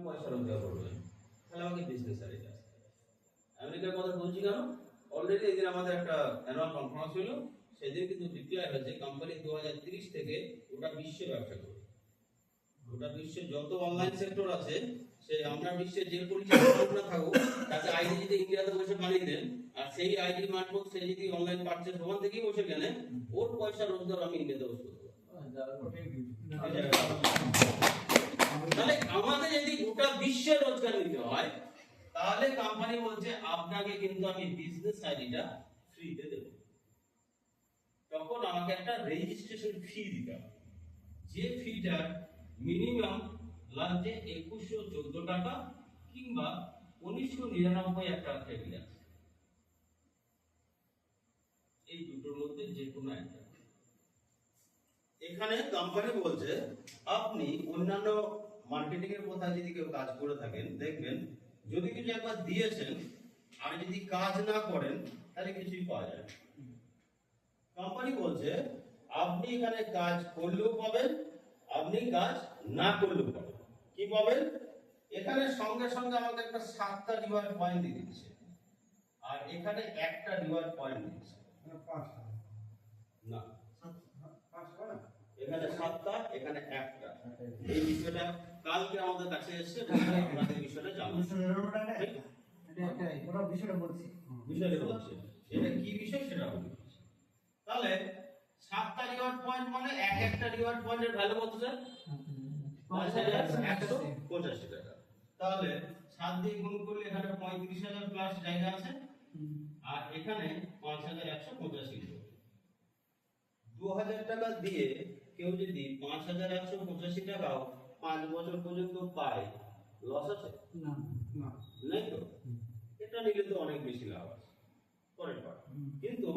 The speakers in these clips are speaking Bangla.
পয়সা রোজগার করবেন, তাহলে আমাকে বিজনেস আইডিয়া আসতে হবে। আমেরিকার কথা বলছি কেন, অলরেডি এদিন আমাদের একটা অ্যানুয়াল কনফারেন্স হলো, সেদিন কিন্তু ডিক্লেয়ার হয়েছে কোম্পানি 2030 থেকে গোটা বিশ্বে ব্যবসা করবে। গোটা বিশ্বের যত অনলাইন সেক্টর আছে, সে আমরা বিশ্বের যে পরিচালনা থাকুক, তাকে আইডি যদি ইন্ডিয়াতে বসে বানিয়ে দেন, আর সেই আইডি মারফত সে যদি অনলাইন পারচেজ ওখান থেকেই বসে কেনে, ওর পয়সা রোজগার আমি ইন্ডিয়াতে বসে করবো। তাহলে আমাদের যদি গোটা বিশ্বের রোজগার নিতে হয়, তাহলে কোম্পানি বলছে আপনাকে কিন্তু আমি বিজনেস আইডিটা ফ্রিতে দেব। তখন আমাকে একটা রেজিস্ট্রেশন ফি দিতে হবে, যে ফিটা মিনিমাম লাগছে 2114 টাকা কিংবা 1999 একটা টেবিল আছে, এই দুটোর মধ্যে যে কোনো একটা। এখানে কোম্পানি বলছে আপনি অন্যান্য মার্কেটিং এর কথা যদি কেউ কাজ করে থাকেন, দেখবেন যদি কিছু একবার দিয়েছেন আর যদি কাজ না করেন তাহলে কিছুই পাওয়া যায় না। কোম্পানি বলছে আপনি এখানে কাজ করলেও পাবেন, আপনি কাজ না করলেও পাবেন। কি পাবেন? এখানে সঙ্গে সঙ্গে আমাকে একটা 7টা রিওয়ার্ড পয়েন্ট দিয়ে দিচ্ছে, আর এখানে একটা রিওয়ার্ড পয়েন্ট দিচ্ছে না, এখানে 7টা, এখানে একটা। এই বিষয়টা কালকে আমাদের কাছে এসেছে, আপনাদের বিষয়টা জানুন। ওরা বিষয়টা বলছি, এটা কি বিষয় সেটা বলছি। তাহলে 7টা রিওয়ার্ড পয়েন্ট মানে একটা রিওয়ার্ড পয়েন্টের ভ্যালু কত স্যার? 5185 টাকা। তাহলে 7 দিয়ে গুণ করলে এখানে 35,000 প্লাস জায়গা আছে, আর এখানে 5185। 2000 টাকা দিয়ে কেউ যদি 5185 টাকাও 5 বছর পর্যন্ত পায়, লস আছে? না না, নাই তো। এটা নিলে তো অনেক বেশি লাভ আছে পরের বার। কিন্তু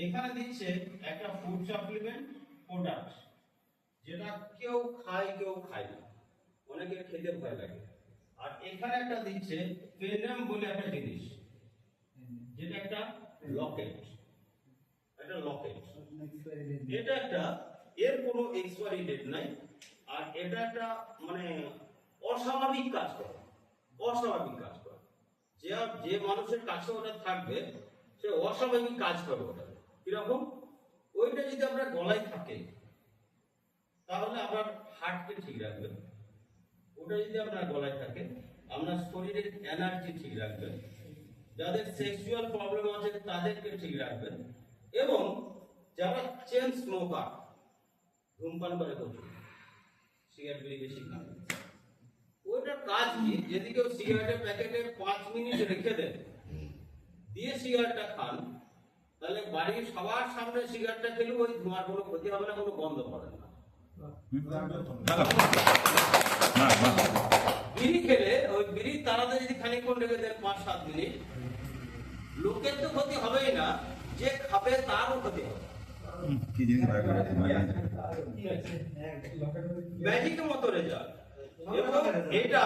এখানে দিচ্ছে একটা ফুড সাপ্লিমেন্ট প্রোডাক্ট, যেটা কেউ খায় কেউ খায় না, অনেকের খেতে ভয় লাগে। আর এখানে একটা দিচ্ছে পেনড্রাম বলে একটা জিনিস, যেটা একটা লকেট, এটা লকেট। এটা একটা, এর কোনো এক্সপায়ারি ডেট নাই, আর এটা একটা মানে অস্বাভাবিক কাজ করে, অস্বাভাবিক কাজ করে। যে মানুষের কাছে ওটা থাকবে সে অস্বাভাবিক কাজ করবে ওটা। কিরকম? ওইটা যদি আপনার গলায় থাকে তাহলে আপনার হার্টকে ঠিক রাখবে, ওটা যদি আপনার গলায় থাকে আপনার শরীরের এনার্জি ঠিক রাখবে, যাদের সেক্সুয়াল প্রবলেম আছে তাদেরকে ঠিক রাখবে, এবং যারা চেন স্মোকার, ধূমপান করে প্রচুর, সিগারেট বিড়ি বেশি খান, ওইটার কাজ কি? যদি কেউ সিগারেটের প্যাকেটে 5 মিনিট রেখে দেন, দিয়ে সিগারেটটা খান, তাহলে বাড়ির সবার সামনে সিগারেটটা খেলে ওই ধোঁয়ার কোনো ক্ষতি হবে না, কোনো গন্ধ পড়ে না। বিড়ি খেলে ওই বিড়ির তারাতে যদি খানিকক্ষণ রেখে দেন 5-7 মিনিট, লোকের তো ক্ষতি হবেই না, যে খাবে তারও ক্ষতি হবে। ম্যাজিকের মতো রেজাল্ট। এবং এটা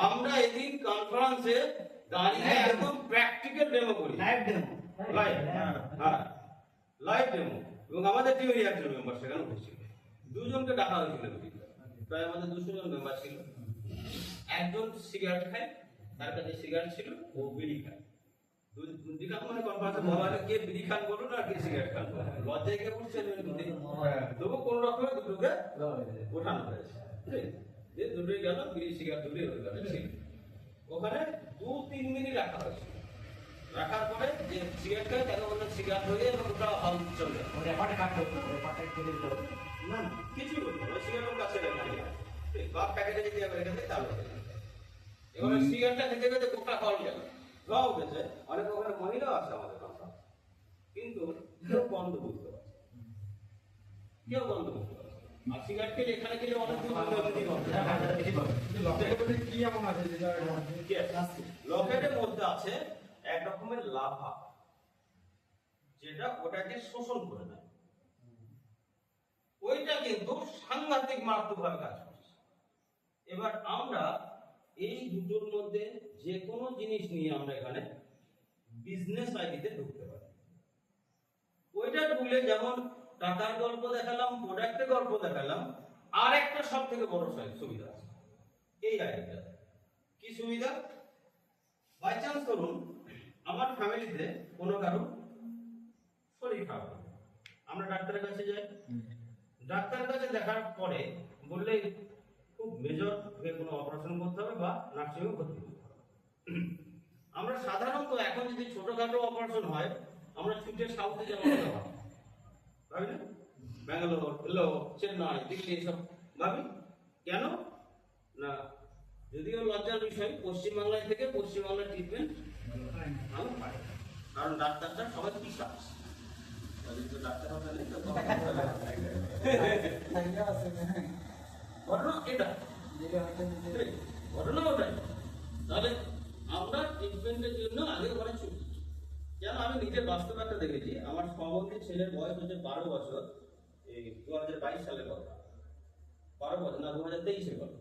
আমরা এদিন কনফারেন্সে দাঁড়িয়ে একদম প্র্যাকটিক্যাল ডেমো করি, লাইভ ডেমো, লাইভ ডেমো। এবং আমাদের টিমেরই একজন মেম্বার সেখানে উপস্থিত, 2জনকে ডাকা হয়েছিল, প্রায় আমাদের 200 জন মেম্বার ছিল। একজন সিগারেট খায়, তার কাছে সিগারেট ছিল, ও বিড়ি খায়। মানে কনফারেন্সে বলা কে বিড়ি খান বলুন আর কে সিগারেট খান বলুন, লজ্জায় কে উঠছে, তবু কোন রকমে দুটোকে ওঠানো হয়েছে। দুটোই গেল, বিড়ি সিগারেট দুটোই হয়ে গেল। ওখানে 2-3 মিনিট রাখা হয়েছে, রাখার পরে যে সিগারেট খায় তাকে বললেন সিগারেট হয়ে যায়, এবং ওটা হল চলে যায়। না কিছু করতো না, সিগারেট কাছে রেখে বাপ প্যাকেটে যদি রেখে দেয় তাহলে এবার সিগারেটটা খেতে খেতে গোটা হল গেল, ধোঁয়া উঠেছে। অনেক ওখানে মহিলাও আছে আমাদের কথা, কিন্তু কেউ বন্ধ বুঝতে পারছে, কেউ বন্ধ বুঝতে পারছে। আর সিগারেট খেলে এখানে খেলে অনেক কি এমন আছে যেটা লকেটের মধ্যে আছে এক রকমের লাভা, যেটা ওটাকে শোষণ করে নেয়। ওইটা কিন্তু সাংঘাতিক মারাত্মকভাবে কাজ করছে। এবার আমরা এই দুটোর মধ্যে যে কোনো জিনিস নিয়ে আমরা এখানে বিজনেস আইডিতে ঢুকতে পারি। ওইটা ঢুকলে যেমন টাকার গল্প দেখালাম, প্রোডাক্টের গল্প দেখালাম, আর একটা সব থেকে বড় সুবিধা আছে এই আইডিটা। সুবিধা, বাই চান্স ধরুন আমার ফ্যামিলিতে কোনো কারো শরীর খারাপ, আমরা ডাক্তারের কাছে যাই, ডাক্তারের কাছে দেখার পরে বললে খুব মেজর কোনো অপারেশন করতে হবে বা নার্সিংহোমে ভর্তি করতে হবে। আমরা সাধারণত এখন যদি ছোটখাটো অপারেশন হয় আমরা ছুটে সাউথে যাওয়ার কথা ভাবি না, ব্যাঙ্গালোর, চেন্নাই, দিল্লি এসব ভাবি। কেন না, যদিও লজ্জার বিষয়, পশ্চিমবাংলায় থেকে পশ্চিমবাংলার ট্রিটমেন্ট ভালো পায়, কারণ ডাক্তারটা সবাই পিসাস। ঘটনা এটা, ঘটনা ওটাই। তাহলে আমরা ট্রিটমেন্টের জন্য আগে ঘরে ছুটি। কেন, আমি নিজের বাস্তব একটা দেখেছি। আমার সহবর্তী ছেলের বয়স হচ্ছে 12 বছর, এই 2022 সালের কথা, 12 বছর না 2023-এর কথা,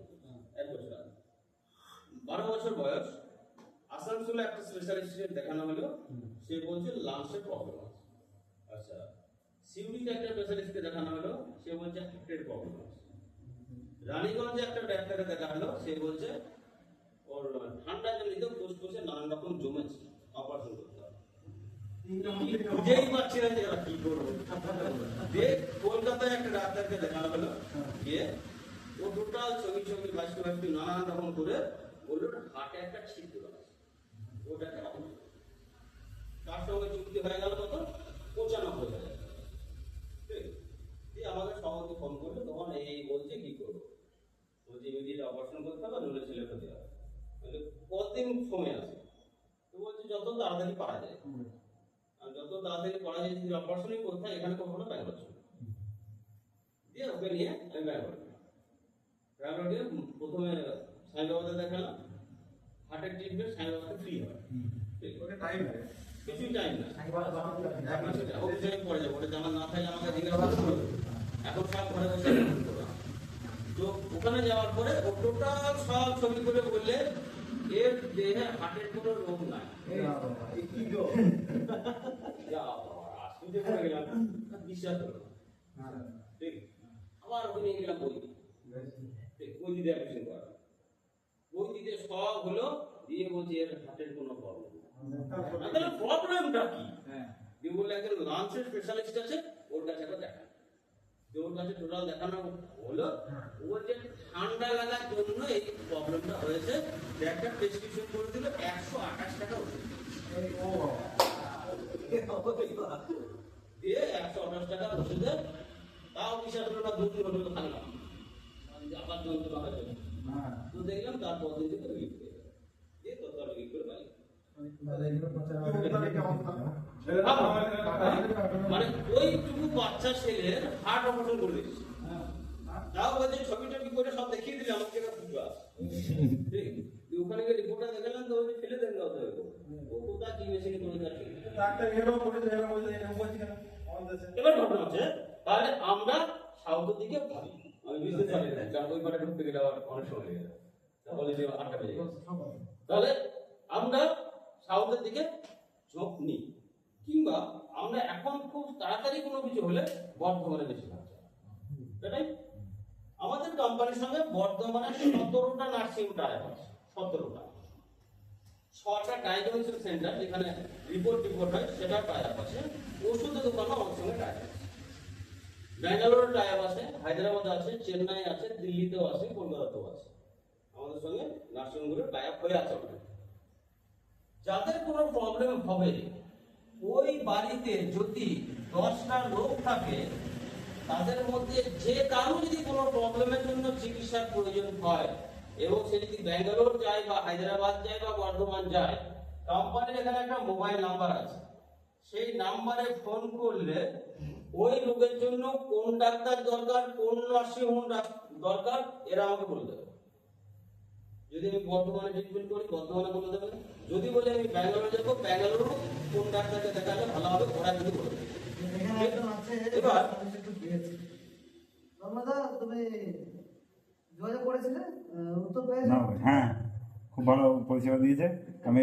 1 বছর আগে। 12 বছর বয়স, আসানসোলে একটা স্পেশালিস্টের দেখানো হলো, সে বলছে লাংসের প্রবলেম আছে। আচ্ছা, সিউড়িতে একটা স্পেশালিস্টকে দেখানো হলো, সে বলছে হার্টের প্রবলেম আছে। রানীগঞ্জে একটা ডাক্তারকে দেখা হলো, সে বলছে ওর ঠান্ডা জনিত ফুসফুসে নানান রকম জমেছে, অপারেশন করতে হবে। বুঝেই পাচ্ছি না যে এরা কি করবো। কলকাতায় একটা ডাক্তারকে দেখানো হলো, গিয়ে ও টোটাল ছবি বাঁচতে নানান রকম করে বললো হার্টে একটা ছিদ্র আছে, ওটাকে তার সঙ্গে চুক্তি হয়ে গেল কত, 95,000। ঠিক, আমাকে সভাপতি ফোন করলো, তখন এই বলছে কি করবো, বলছে ইমিডিয়েট অপারেশন করতে হবে, নইলে ছেলে ক্ষতি হবে। কতদিন সময় আছে, তো বলছে যত তাড়াতাড়ি পারা যায়, আর যত তাড়াতাড়ি পারা যায় যদি অপারেশনই করতে হয়, এখানে কখনো ব্যাঙ্গালোর ছিল দিয়ে ওকে নিয়ে আমি ব্যাঙ্গালোর গিয়ে প্রথমে সাইবাবাদে দেখালাম, হার্টের ট্রিটমেন্ট সাইবাবাদে ফ্রি হয়, কিছুই টাইম না, পরে যাবো, ওটা জানা না থাকলে আমাকে জিজ্ঞাসা করবে, এখন সব ঘরে বসে তো ওখানে যাওয়ার পরে ও টোটাল সব ছবি করে বললে এর দেহে হার্টের কোনো রোগ নাই। বিশ্বাস করো, ঠিক, আবার ওখানে গেলাম বই, বই দিতে অ্যাডমিশন করা, বই দিতে সব হলো, দিয়ে বলছি এর হার্টের কোনো প্রবলেম না। তাহলে প্রবলেমটা কি? দিয়ে বললে একজন লাংসের স্পেশালিস্ট আছে, ওর কাছে একটা দেখা, ওর কাছে টোটাল দেখানো হলো, ওর যে ঠান্ডা লাগার জন্য এই প্রবলেমটা হয়েছে, একটা প্রেসক্রিপশন করে দিল 128 টাকা ওষুধ দিয়ে 128 টাকা ওষুধে, তাও বিশ্বাস হলো না, 2-3 হলো তো খাইলাম, আবার যন্ত্রণা হয়ে যাবে, তো দেখলাম তারপর দিন থেকে রিলিফ পেয়ে গেল, দিয়ে তত রিলিফ করে পাই। মানে ওইটুকু বাচ্চা ছেলের হার্ট অপারেশন করে দিয়েছে, তাও বলছে ছবি টবি করে সব দেখিয়ে দিলে আমাকে বুঝতে আসে। ঠিক, ওখানে গিয়ে রিপোর্টটা দেখালাম, তো ওই ফেলে দেন না, ও কোথা কি মেশিনে করে যাচ্ছে। এবার ঘটনা হচ্ছে, তাহলে আমরা সাউথের দিকে ভাবি, আমি বুঝতে পারি না, কারণ ওই পারে ঢুকতে গেলে আবার অনেক সময় লেগে যায়, তাহলে যে 8টা বেজে গেছে, তাহলে আমরা সাউথের দিকে ঝোঁক নিই, কিংবা আমরা এখন খুব তাড়াতাড়ি কোনো কিছু হলে বর্ধমানে বেশি ভাবছি, সেটাই আমাদের কোম্পানির সঙ্গে বর্ধমানে 17টা নার্সিং টায়ার আছে, 17টা, 6টা ডায়াগনস্টিক সেন্টার যেখানে রিপোর্ট হয় সেটা টায়ার আছে, ওষুধের দোকানও আমার সঙ্গে টায়ার আছে, ব্যাঙ্গালোর টায়ার আছে, হায়দ্রাবাদ আছে, চেন্নাই আছে, দিল্লিতেও আছে, কলকাতাতেও আছে, আমাদের সঙ্গে নার্সিংগুলো টায়ার হয়ে আছে। যাদের কোনো প্রবলেম হবে, ওই বাড়িতে যদি 10টা লোক থাকে, তাদের মধ্যে যে কারো যদি কোনো প্রবলেমের জন্য চিকিৎসার প্রয়োজন হয়, এবং সে যদি ব্যাঙ্গালোর যায় বা হায়দ্রাবাদ যায় বা বর্ধমান যায়, কোম্পানির এখানে একটা মোবাইল নাম্বার আছে, সেই নাম্বারে ফোন করলে ওই রোগের জন্য কোন ডাক্তার দরকার, কোন নার্সিংহোম দরকার, এরা আমাকে বলে দেবে। যদি আমি বর্ধমানে ট্রিটমেন্ট করি, বর্ধমানে বলে দেবে, যদি বলে আমি ব্যাঙ্গালোর যাবো, ব্যাঙ্গালোর কোন ডাক্তারকে দেখালে ভালো হবে, ওরা কিন্তু বলে দেবে। এবার হ্যাঁ, খুব ভালো পরিষেবা দিয়েছে। আমি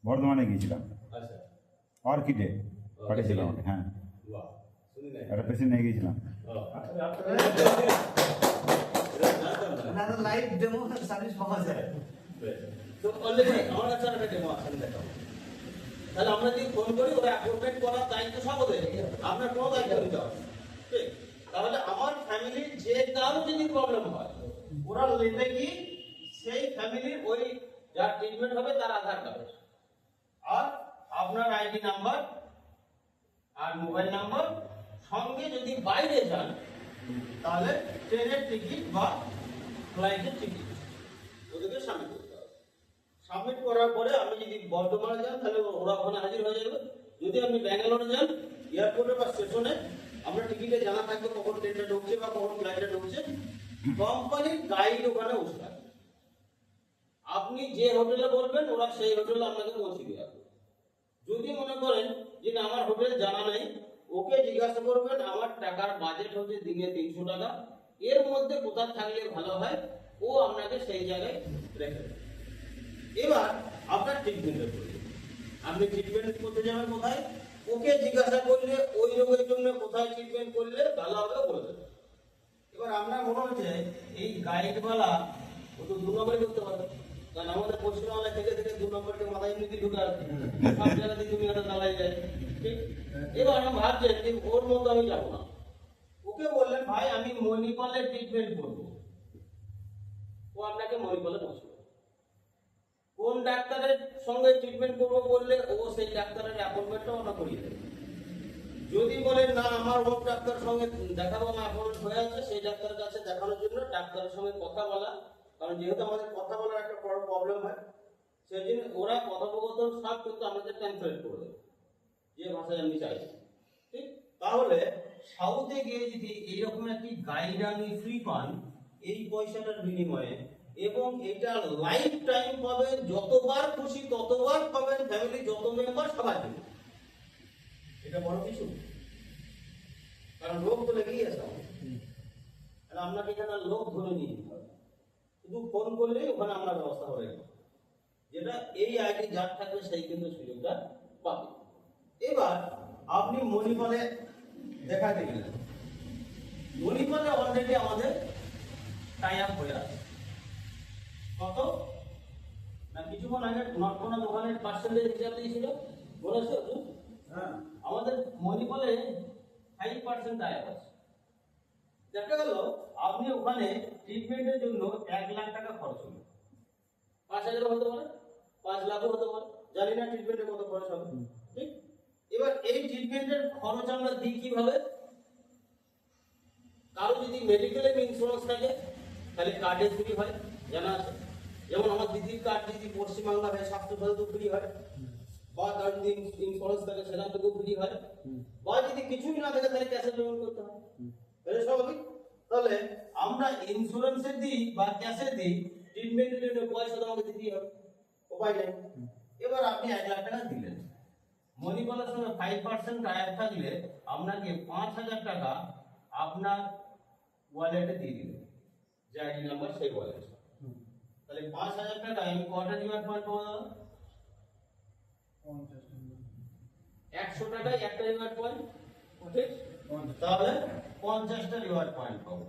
বর্ধমানে গিয়েছিলাম, অর্কিডে পাঠিয়েছিলাম আমাকে, হ্যাঁ, একটা পেশেন্ট নিয়ে গিয়েছিলাম। লাইভ ডেমো সার্ভিস পাওয়া যায়। তো অলরেডি আমার কাছে একটা ডেমো আছে, আমি দেখাবো। তাহলে আমরা যদি ফোন করি ওরা অ্যাপয়েন্টমেন্ট করার দায়িত্ব সব ওদের, আপনার কোনো দায়িত্ব নিতে হবে, ঠিক? তাহলে আমার ফ্যামিলির যে কারো যদি প্রবলেম হয়, ওরা নেবে কি সেই ফ্যামিলির ওই যার ট্রিটমেন্ট হবে তার আধার কার্ড আর আপনার আইডি নাম্বার আর মোবাইল নাম্বার, সঙ্গে যদি বাইরে যান তাহলে ট্রেনের টিকিট বা ফ্লাইটের টিকিট ওদেরকে সাবমিট করতে হবে। সাবমিট করার পরে আপনি যদি বর্ধমানে যান তাহলে ওরা ওখানে হাজির হয়ে যাবে। যদি আপনি ব্যাঙ্গালোরে যান, এয়ারপোর্টে বা স্টেশনে আপনার টিকিটে জানা থাকবে কখন ট্রেনটা ঢুকছে বা কখন ফ্লাইটটা ঢুকছে, কোম্পানির গাইড ওখানে বসে থাকবে। আপনি যে হোটেলে বলবেন ওরা সেই হোটেলে আপনাকে পৌঁছে দিয়ে আসবে। যদি মনে করেন যে না আমার হোটেল জানা নেই, ওকে জিজ্ঞাসা করবেন আমার টাকার বাজেট হচ্ছে দিনে 300 টাকা, এর মধ্যে কোথাও থাকলে ভালো হয়, ও আপনাকে সেই জায়গায় রেখে দেবে। এবার আপনার ট্রিটমেন্টের প্রয়োজন, আপনি ট্রিটমেন্ট করতে যাবেন কোথায়, ওকে জিজ্ঞাসা করলে ওই রোগের জন্য কোথায় ট্রিটমেন্ট করলে ভালো হবে বলে দেবে। এবার আপনার মনে হচ্ছে এই গাইডওয়ালা ও তো 2 নম্বরে করতে পারবে, কারণ আমাদের পশ্চিমবাংলায় থেকে থেকে 2 নম্বরকে মাথায় এমনিতে ঢুকে আছে, সব জায়গাতে তুমি একটা দালাই যায়, ঠিক? এবার আমি ভাবছেন যে ওর মতো আমি যাবো না, ওকে বললেন ভাই আমি মণিপালে ট্রিটমেন্ট করবো, ও আপনাকে মণিপালে পৌঁছবে। কোন ডাক্তারের সঙ্গে ট্রিটমেন্ট করবো বললে ও সেই ডাক্তারের অ্যাপয়েন্টমেন্টটা ওটা করিয়ে দেবে। যদি বলেন না আমার অমুক ডাক্তারের সঙ্গে দেখাবো, আমার অ্যাপয়েন্টমেন্ট হয়ে আছে, সেই ডাক্তারের কাছে দেখানোর জন্য ডাক্তারের সঙ্গে কথা বলা, কারণ যেহেতু আমাদের কথা বলার একটা বড় প্রবলেম হয়, সেই জন্য ওরা কথোপকথন সব কিন্তু আমাদের ট্রান্সলেট করে দেবে যে ভাষায় আপনি চাইছেন, ঠিক? তাহলে সাউথে গিয়ে যদি এইরকম একটি গাইড আপনি ফ্রি পান এই পয়সাটার বিনিময়ে, এবং এটা লাইফ টাইম পাবেন, যতবার খুশি ততবার পাবেন, ফ্যামিলি যত মেম্বার সবার জন্য, এটা বড় কিছু, কারণ লোক তো লেগেই আছে আমাদের। আপনাকে এখানে লোক ধরে নিয়ে যেতে হবে, শুধু ফোন করলেই ওখানে আমরা ব্যবস্থা করে দেবো, যেটা এই আইডি যার থাকবে সেই কিন্তু সুযোগটা পাবে। এবার আপনি মণিপালে দেখাতে গেলেন, মণিপালে অলরেডি আমাদের টাই আপ হয়ে আছে। কত না কিছুক্ষণ আগে নটকোনা দোকানের পার্সেন্টেজ হিসাব দিয়েছিল বলেছে, হ্যাঁ আমাদের মণিপালে 5% টাই আপ আছে। দেখা গেল আপনি ওখানে ট্রিটমেন্টের জন্য 1 লাখ টাকা খরচ হলো, 5,000 হতে পারে, 5 লাখও হতে পারে, জানি না ট্রিটমেন্টে কত খরচ হবে, ঠিক? এবার এই ট্রিটমেন্টের খরচ আমরা দিই কিভাবে? কারো যদি মেডিকেল ইন্স্যুরেন্স থাকে তাহলে কার্ডে ফ্রি হয়, জানা আছে। যেমন আমার দিদির কার্ড যদি পশ্চিমবাংলা হয় স্বাস্থ্য সাথী ফ্রি হয়, বা কার যদি ইন্স্যুরেন্স থাকে সেখান থেকেও ফ্রি হয়, বা যদি কিছুই না থাকে তাহলে ক্যাশে পেমেন্ট করতে হয়, তাহলে স্বাভাবিক। তাহলে আমরা ইন্স্যুরেন্সে দিই বা ক্যাশে দিই, ট্রিটমেন্টের জন্য পয়সা তো আমাকে দিতেই হবে, উপায় নেই। এবার আপনি 1 লাখ টাকা দিলেন, মণিপালের সঙ্গে 5% টাই থাকলে আপনাকে 5,000 টাকা আপনার ওয়ালেটে দিয়ে দিবেন, যে আইডি নাম্বার সেই ওয়ালেট। তাহলে 5,000 টাকা আমি কটা রিওয়ার্ড পয়েন্ট পাবো দাদা? 100 টাকায় একটা রিওয়ার্ড পয়েন্ট, ঠিক? তাহলে 50টা রিওয়ার্ড পয়েন্ট পাবো।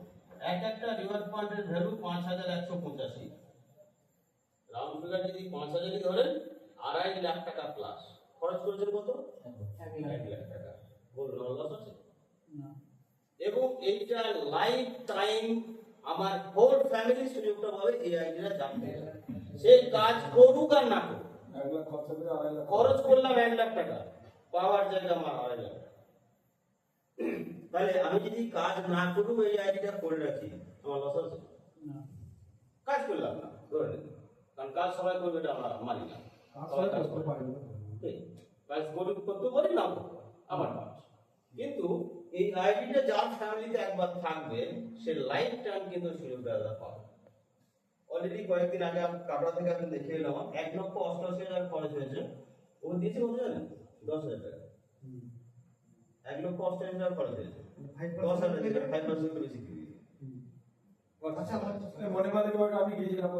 একটা রিওয়ার্ড পয়েন্টের ভ্যালু 5,185। রাউন্ড ফিগার যদি 5,000ই ধরেন, 2.5 লাখ টাকা প্লাস খরচ করেছেন কত? 1 লাখ টাকা। বলুন লস আছে না? এবং এইটা লাইফ টাইম আমার হোল ফ্যামিলি সুযোগটা পাবে এই আইডিয়া জানতে। সে কাজ করুক আর না করুক, 1 লাখ খরচ করলাম 1 লাখ টাকা, পাওয়ার জায়গা আমার 2.5 লাখ। তাহলে আমি যদি কাজ না করুক এই আইডিটা করে রাখি, আমার লস আছে না? কাজ করলাম না ধরে নিন, কারণ কাজ সবাই করবে এটা আমরা মানি না, সবাই কাজ করতে পারে না, ঠিক? কাজ করতে পারি না আমার কাজ, কিন্তু এই আইডিটা যার ফ্যামিলিতে একবার থাকবে সে লাইফ টাইম কিন্তু সুযোগটা পাবে। অলরেডি কয়েকদিন আগে আমি কাটোয়া থেকে আমি দেখে এলাম, 1,88,000 খরচ হয়েছে, ও দিয়েছে কত জানেন? 10,000 টাকা। 1,88,000 খরচ হয়েছে, 10,000 টাকা 5% বেশি দিয়ে দিয়েছে। আচ্ছা, মনে আমি গিয়েছিলাম